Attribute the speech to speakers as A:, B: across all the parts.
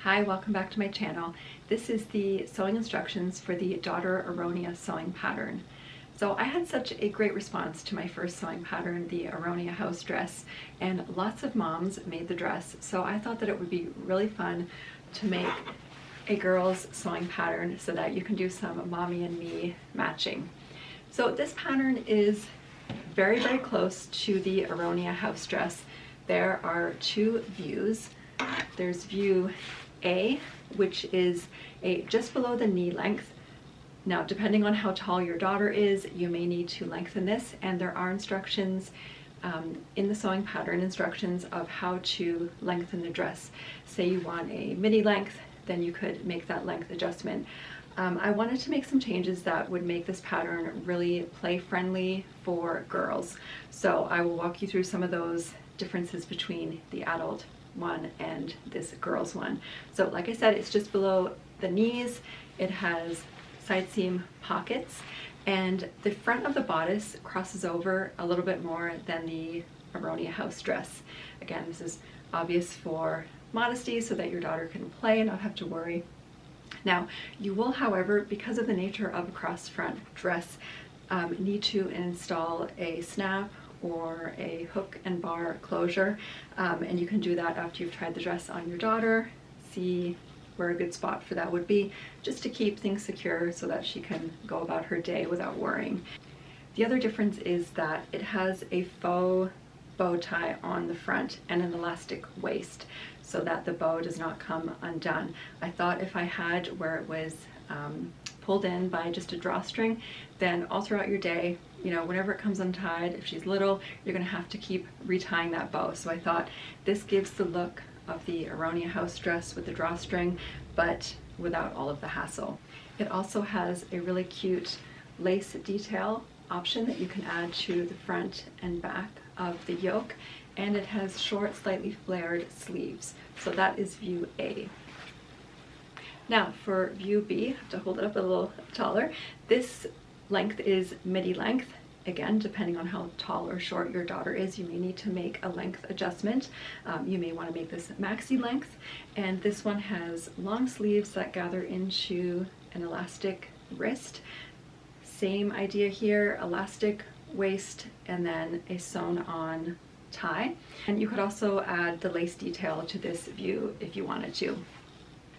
A: Hi, welcome back to my channel. This is the sewing instructions for the Daughter Aronia sewing pattern. So I had such a great response to my first sewing pattern, the Aronia House Dress, and lots of moms made the dress. So I thought that it would be really fun to make a girl's sewing pattern so that you can do some mommy and me matching. So this pattern is very, very close to the Aronia House Dress. There are two views. There's view A, which is just below the knee length. Now, depending on how tall your daughter is, you may need to lengthen this, and there are instructions in the sewing pattern, instructions of how to lengthen the dress. Say you want a midi length, then you could make that length adjustment. I wanted to make some changes that would make this pattern really play friendly for girls. So I will walk you through some of those differences between the adult one and this girl's one. So like I said, it's just below the knees. It has side seam pockets, and the front of the bodice crosses over a little bit more than the Aronia House Dress. Again, this is obvious for modesty so that your daughter can play and not have to worry. Now, you will, however, because of the nature of a cross front dress, need to install a snap or a hook and bar closure, and you can do that after you've tried the dress on your daughter. See where a good spot for that would be, just to keep things secure so that she can go about her day without worrying. The other difference is that it has a faux bow tie on the front and an elastic waist so that the bow does not come undone. I thought if I had where it was pulled in by just a drawstring, then all throughout your day, you know, whenever it comes untied, if she's little, you're gonna have to keep retying that bow. So I thought this gives the look of the Aronia House Dress with the drawstring, but without all of the hassle. It also has a really cute lace detail option that you can add to the front and back of the yoke, and it has short, slightly flared sleeves. So that is view A. Now for view B, I have to hold it up a little taller. This length is midi length. Again, depending on how tall or short your daughter is, you may need to make a length adjustment. You may want to make this maxi length, and this one has long sleeves that gather into an elastic wrist. Same idea here, elastic waist and then a sewn on tie. And you could also add the lace detail to this view if you wanted to.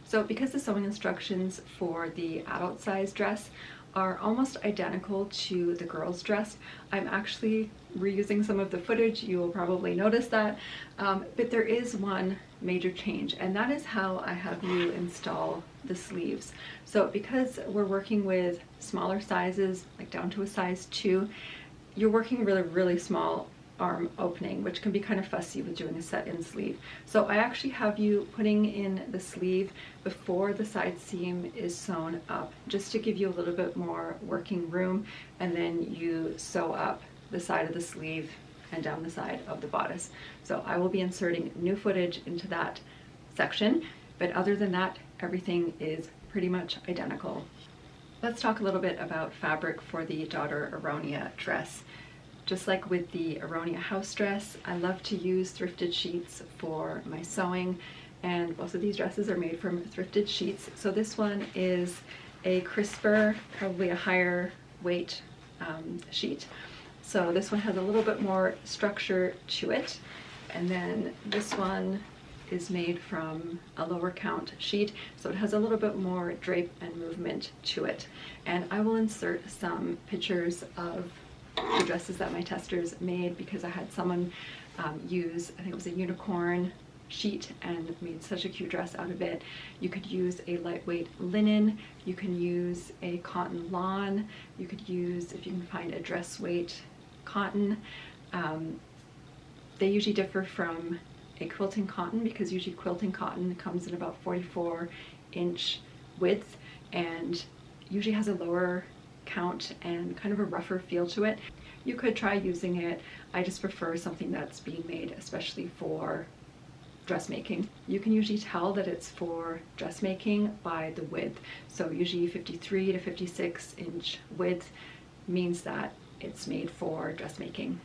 A: So because the sewing instructions for the adult size dress are almost identical to the girl's dress, I'm actually reusing some of the footage. You will probably notice that, but there is one major change, and that is how I have you install the sleeves. So because we're working with smaller sizes, like down to a size 2, you're working really, really small arm opening, which can be kind of fussy with doing a set-in sleeve. So I actually have you putting in the sleeve before the side seam is sewn up, just to give you a little bit more working room, and then you sew up the side of the sleeve and down the side of the bodice. So I will be inserting new footage into that section, but other than that, everything is pretty much identical. Let's talk a little bit about fabric for the Daughter Aronia dress. Just like with the Aronia House Dress, I love to use thrifted sheets for my sewing, and most of these dresses are made from thrifted sheets. So this one is a crisper, probably a higher weight sheet. So this one has a little bit more structure to it, and then this one is made from a lower count sheet, so it has a little bit more drape and movement to it. And I will insert some pictures of the dresses that my testers made, because I had someone use, I think it was a unicorn sheet, and made such a cute dress out of it. You could use a lightweight linen, you can use a cotton lawn, you could use, if you can find a dress weight cotton. They usually differ from a quilting cotton, because usually quilting cotton comes in about 44-inch width and usually has a lower count and kind of a rougher feel to it. You could try using it. I just prefer something that's being made especially for dressmaking. You can usually tell that it's for dressmaking by the width. So usually 53 to 56-inch width means that it's made for dressmaking.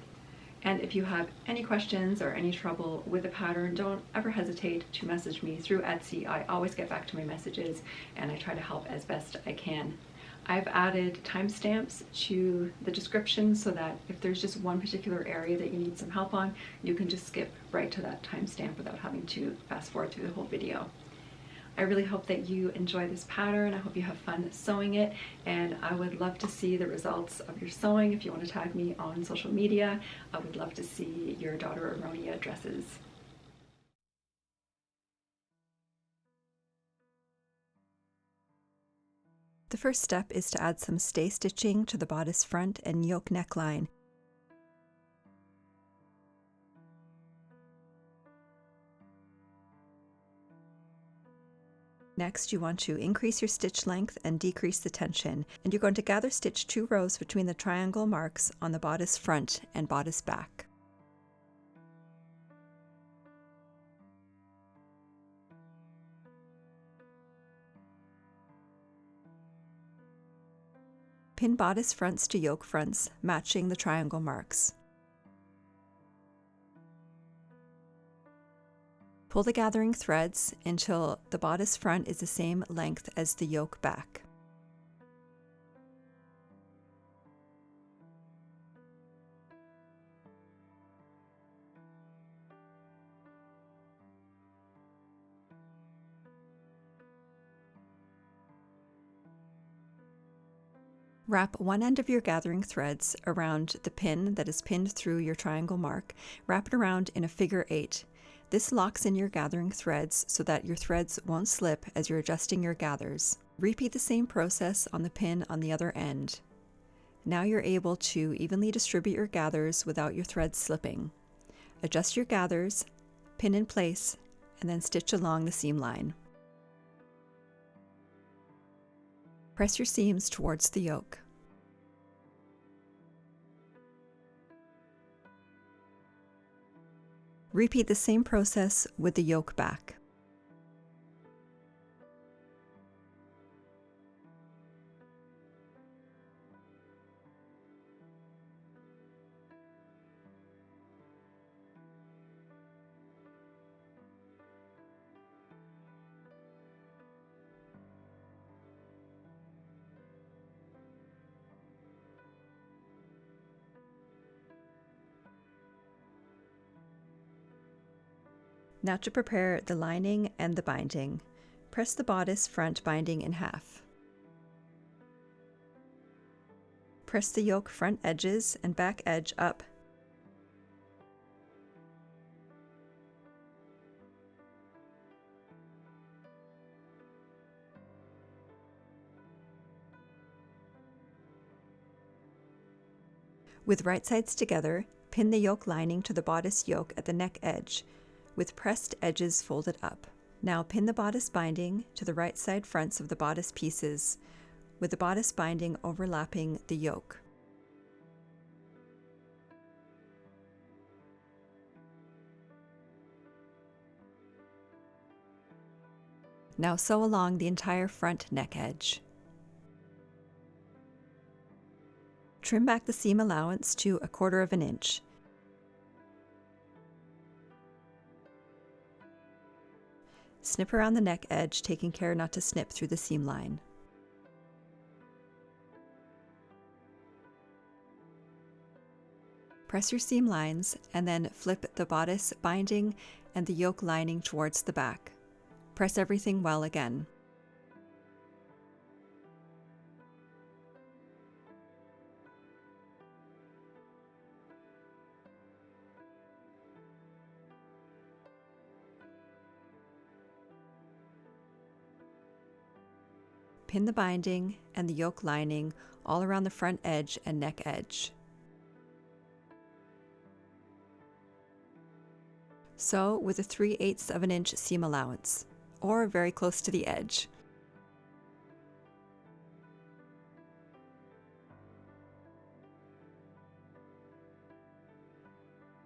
A: And if you have any questions or any trouble with the pattern, don't ever hesitate to message me through Etsy. I always get back to my messages and I try to help as best I can. I've added timestamps to the description so that if there's just one particular area that you need some help on, you can just skip right to that timestamp without having to fast forward through the whole video. I really hope that you enjoy this pattern. I hope you have fun sewing it, and I would love to see the results of your sewing. If you want to tag me on social media, I would love to see your Daughter Aronia dresses.
B: The first step is to add some stay stitching to the bodice front and yoke neckline. Next, you want to increase your stitch length and decrease the tension, and you're going to gather stitch 2 rows between the triangle marks on the bodice front and bodice back. Pin bodice fronts to yoke fronts, matching the triangle marks. Pull the gathering threads until the bodice front is the same length as the yoke back. Wrap one end of your gathering threads around the pin that is pinned through your triangle mark. Wrap it around in a figure 8. This locks in your gathering threads so that your threads won't slip as you're adjusting your gathers. Repeat the same process on the pin on the other end. Now you're able to evenly distribute your gathers without your threads slipping. Adjust your gathers, pin in place, and then stitch along the seam line. Press your seams towards the yoke. Repeat the same process with the yoke back. Now to prepare the lining and the binding. Press the bodice front binding in half. Press the yoke front edges and back edge up. With right sides together, pin the yoke lining to the bodice yoke at the neck edge, with pressed edges folded up. Now pin the bodice binding to the right side fronts of the bodice pieces, with the bodice binding overlapping the yoke. Now sew along the entire front neck edge. Trim back the seam allowance to 1/4 inch. Snip around the neck edge, taking care not to snip through the seam line. Press your seam lines and then flip the bodice binding and the yoke lining towards the back. Press everything well again. Pin the binding and the yoke lining all around the front edge and neck edge. Sew with a 3/8 inch seam allowance, or very close to the edge.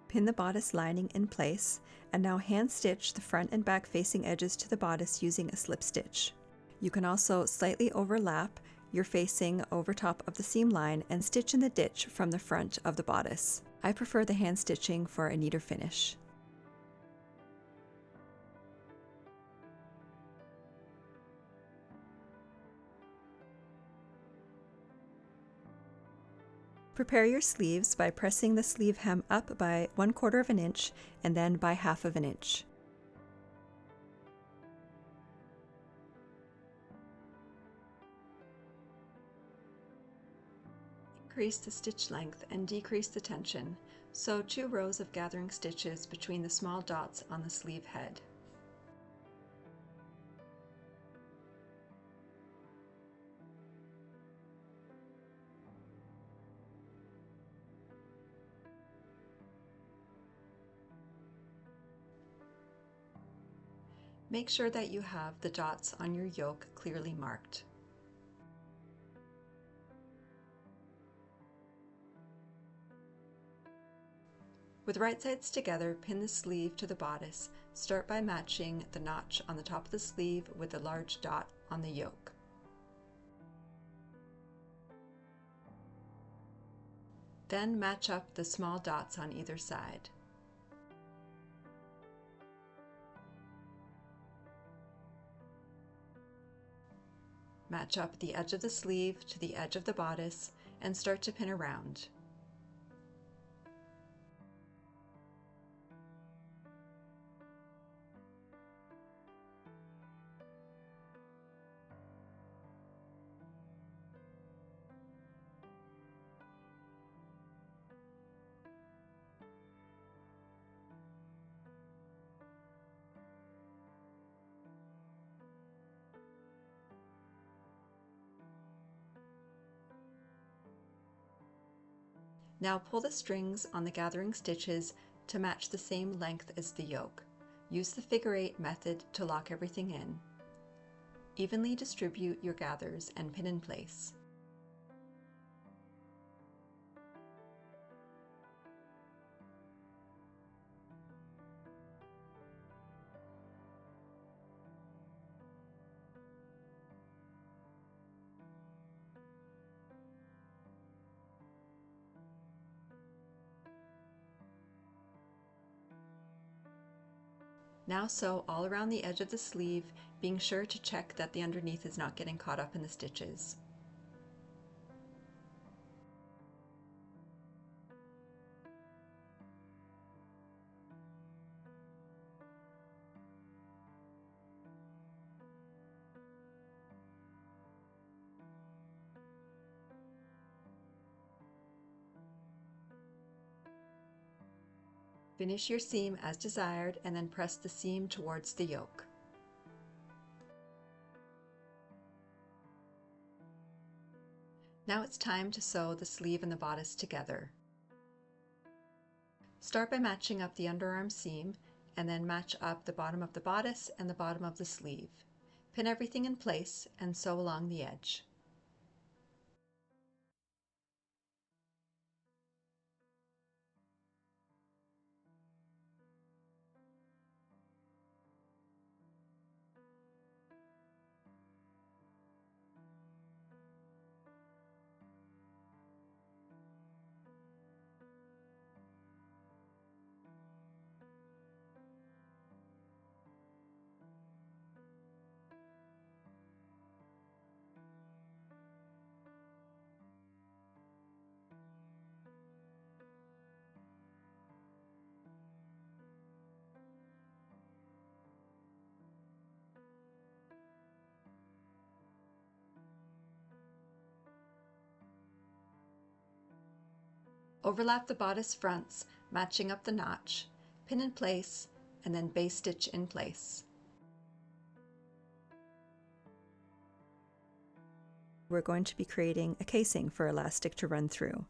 B: Pin the bodice lining in place, and now hand stitch the front and back facing edges to the bodice using a slip stitch. You can also slightly overlap your facing over top of the seam line and stitch in the ditch from the front of the bodice. I prefer the hand stitching for a neater finish. Prepare your sleeves by pressing the sleeve hem up by 1/4 of an inch and then by 1/2 of an inch. Increase the stitch length and decrease the tension. Sew 2 rows of gathering stitches between the small dots on the sleeve head. Make sure that you have the dots on your yoke clearly marked. With right sides together, pin the sleeve to the bodice. Start by matching the notch on the top of the sleeve with the large dot on the yoke. Then match up the small dots on either side. Match up the edge of the sleeve to the edge of the bodice and start to pin around. Now pull the strings on the gathering stitches to match the same length as the yoke. Use the figure 8 method to lock everything in. Evenly distribute your gathers and pin in place. Now sew all around the edge of the sleeve, being sure to check that the underneath is not getting caught up in the stitches. Finish your seam as desired and then press the seam towards the yoke. Now it's time to sew the sleeve and the bodice together. Start by matching up the underarm seam and then match up the bottom of the bodice and the bottom of the sleeve. Pin everything in place and sew along the edge. Overlap the bodice fronts, matching up the notch, pin in place, and then base stitch in place. We're going to be creating a casing for elastic to run through.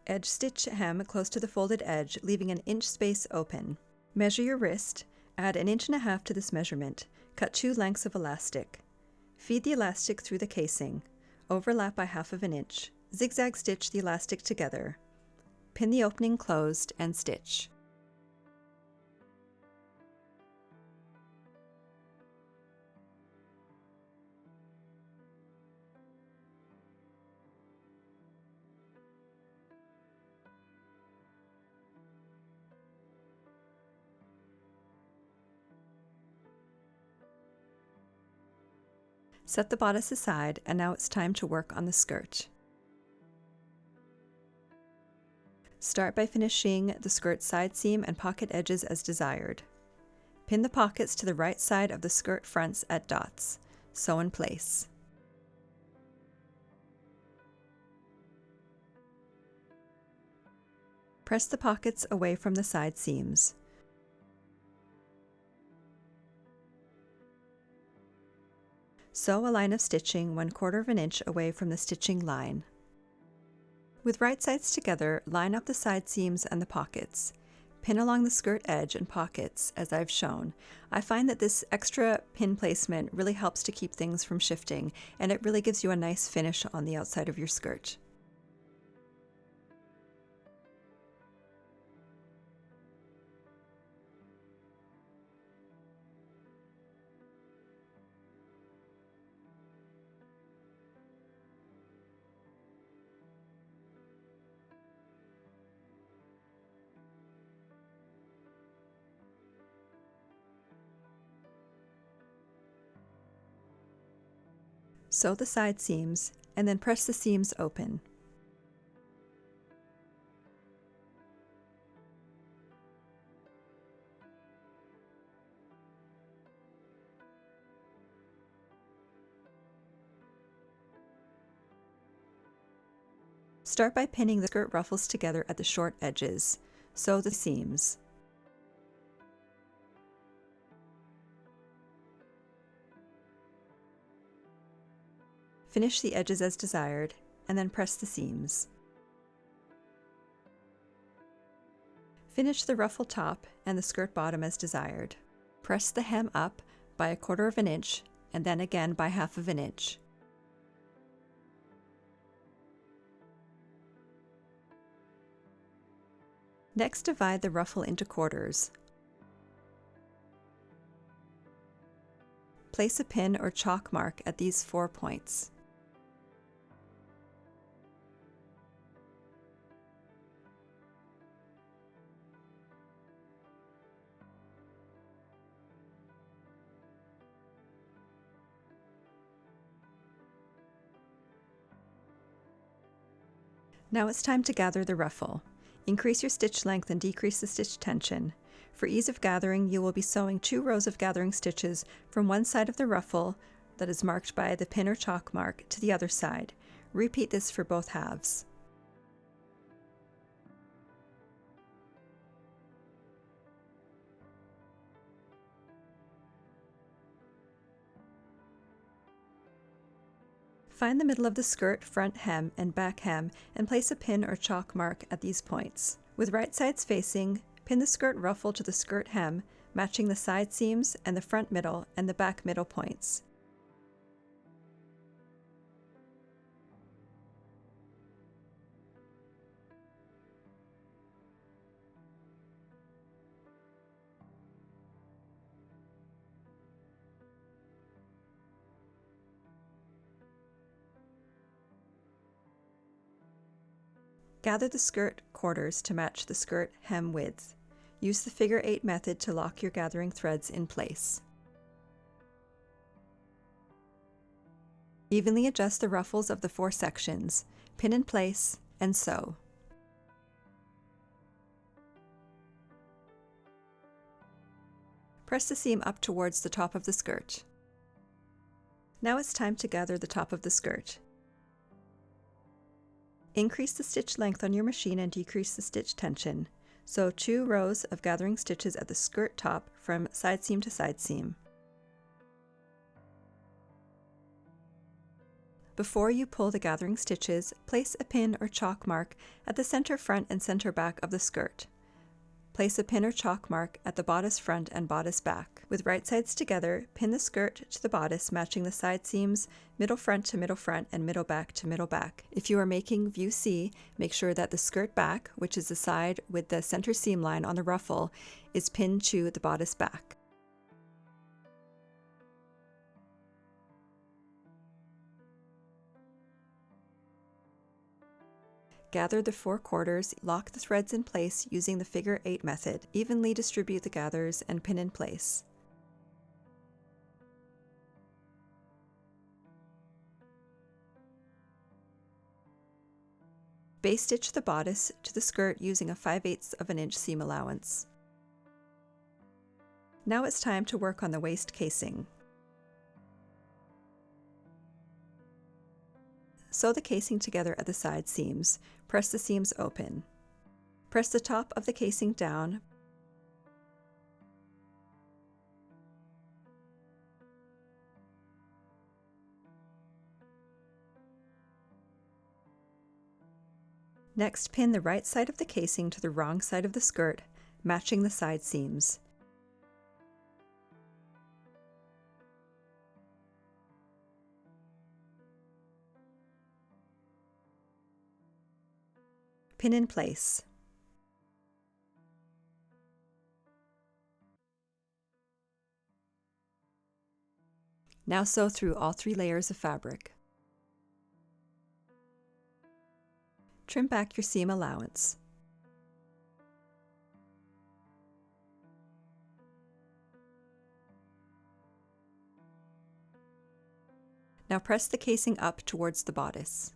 B: Edge stitch hem close to the folded edge, leaving an inch space open. Measure your wrist. Add 1.5 inches to this measurement. Cut 2 lengths of elastic. Feed the elastic through the casing. Overlap by 1/2 inch. Zigzag stitch the elastic together. Pin the opening closed and stitch. Set the bodice aside, and now it's time to work on the skirt. Start by finishing the skirt side seam and pocket edges as desired. Pin the pockets to the right side of the skirt fronts at dots. Sew in place. Press the pockets away from the side seams. Sew a line of stitching 1/4 of an inch away from the stitching line. With right sides together, line up the side seams and the pockets. Pin along the skirt edge and pockets, as I've shown. I find that this extra pin placement really helps to keep things from shifting, and it really gives you a nice finish on the outside of your skirt. Sew the side seams, and then press the seams open. Start by pinning the skirt ruffles together at the short edges. Sew the seams. Finish the edges as desired, and then press the seams. Finish the ruffle top and the skirt bottom as desired. Press the hem up by 1/4 of an inch, and then again by 1/2 of an inch. Next, divide the ruffle into quarters. Place a pin or chalk mark at these 4 points. Now it's time to gather the ruffle. Increase your stitch length and decrease the stitch tension. For ease of gathering, you will be sewing 2 rows of gathering stitches from one side of the ruffle that is marked by the pin or chalk mark to the other side. Repeat this for both halves. Find the middle of the skirt, front hem, and back hem, and place a pin or chalk mark at these points. With right sides facing, pin the skirt ruffle to the skirt hem, matching the side seams and the front middle and the back middle points. Gather the skirt quarters to match the skirt hem width. Use the figure 8 method to lock your gathering threads in place. Evenly adjust the ruffles of the 4 sections, pin in place, and sew. Press the seam up towards the top of the skirt. Now it's time to gather the top of the skirt. Increase the stitch length on your machine and decrease the stitch tension. Sew 2 rows of gathering stitches at the skirt top from side seam to side seam. Before you pull the gathering stitches, place a pin or chalk mark at the center front and center back of the skirt. Place a pin or chalk mark at the bodice front and bodice back. With right sides together, pin the skirt to the bodice matching the side seams, middle front to middle front, and middle back to middle back. If you are making view C, make sure that the skirt back, which is the side with the center seam line on the ruffle, is pinned to the bodice back. Gather the 4 quarters, lock the threads in place using the figure 8 method. Evenly distribute the gathers and pin in place. Base stitch the bodice to the skirt using a 5/8 of an inch seam allowance. Now it's time to work on the waist casing. Sew the casing together at the side seams. Press the seams open. Press the top of the casing down. Next, pin the right side of the casing to the wrong side of the skirt, matching the side seams. Pin in place. Now sew through all 3 layers of fabric. Trim back your seam allowance. Now press the casing up towards the bodice.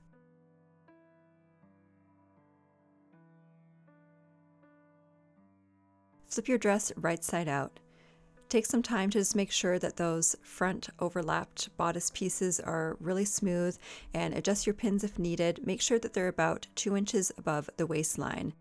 B: Flip your dress right side out. Take some time to just make sure that those front overlapped bodice pieces are really smooth, and adjust your pins if needed. Make sure that they're about 2 inches above the waistline.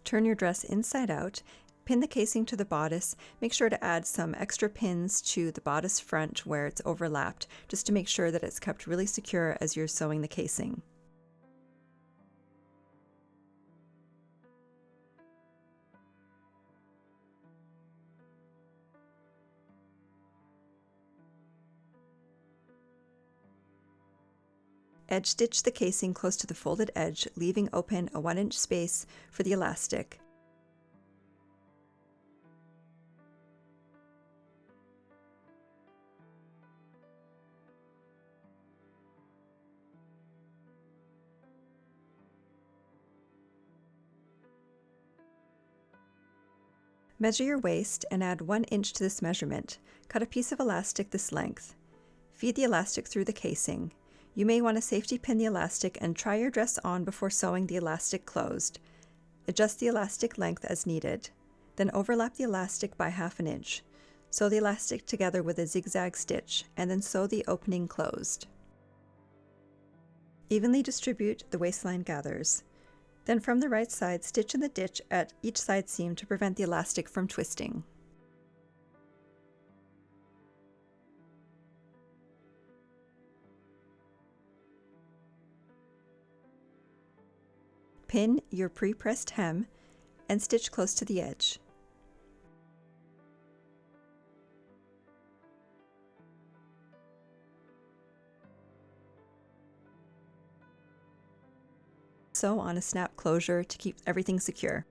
B: Turn your dress inside out. Pin the casing to the bodice. Make sure to add some extra pins to the bodice front where it's overlapped, just to make sure that it's kept really secure as you're sewing the casing. Edge stitch the casing close to the folded edge, leaving open a 1-inch space for the elastic. Measure your waist and add 1 inch to this measurement. Cut a piece of elastic this length. Feed the elastic through the casing. You may want to safety pin the elastic and try your dress on before sewing the elastic closed. Adjust the elastic length as needed. Then overlap the elastic by 1/2 inch. Sew the elastic together with a zigzag stitch, and then sew the opening closed. Evenly distribute the waistline gathers. Then from the right side, stitch in the ditch at each side seam to prevent the elastic from twisting. Pin your pre-pressed hem and stitch close to the edge. Sew on a snap closure to keep everything secure.